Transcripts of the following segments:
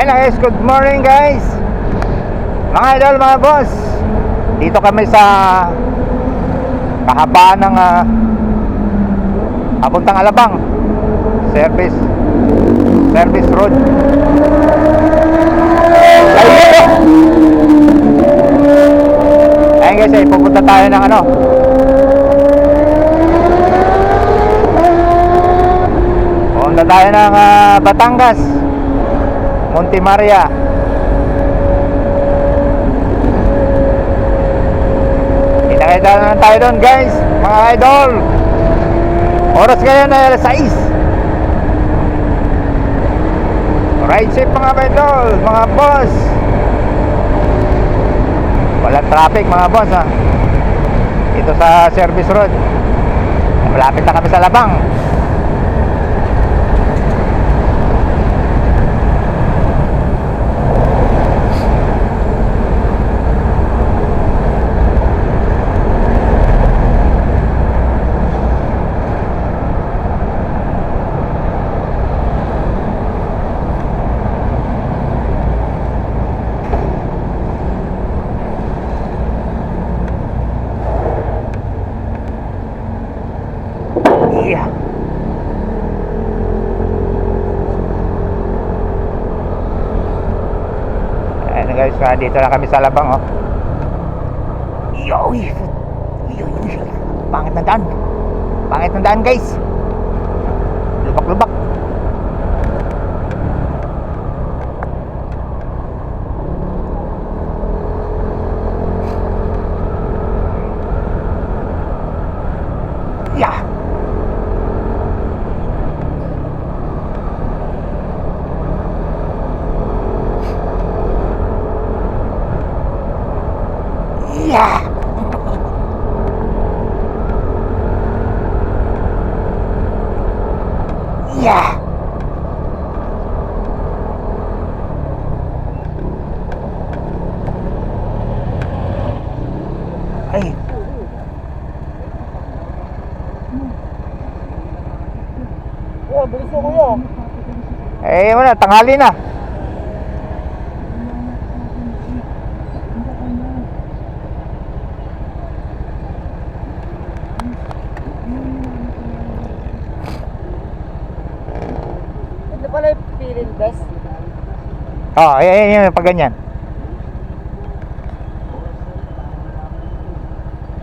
Ayun na guys, good morning guys. Mga idol, mga boss. Dito kami sa kahabaan ng papuntang Alabang Service Road. Ayun guys, pupunta tayo ng pupunta tayo ng Batangas, Monte Maria. Nakita na tayo doon guys, mga idol. Oras ngayon ay alas 6. Ride safe mga idol, mga boss. Walang traffic mga boss dito sa Service Road. Malapit na kami sa Alabang. Yeah. Ayan guys, dito na kami sa Alabang Yoy. Pangit na daan guys. Lubak. Yeah. Yeah. Yeah. Ay. Oh, bilis mo kuya. Wala, tanghali na. Ito pala yung feeling best. Ayan, pag ganyan.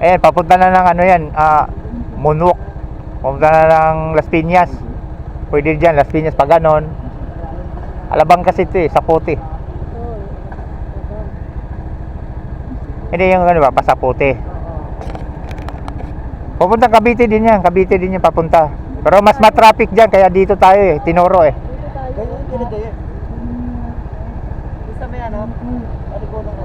Ayan, papunta na ng yan, Moonwalk. Papunta na ng Las Piñas. Pwede dyan, Las Piñas pag ganon. Alabang kasi ito sa Sapote. Hindi yung Pasapote. Papunta Cavite din yan, papunta. Pero mas matraffic dyan, kaya dito tayo Tinoro Ganyan din. Isa may ano? Ano po ng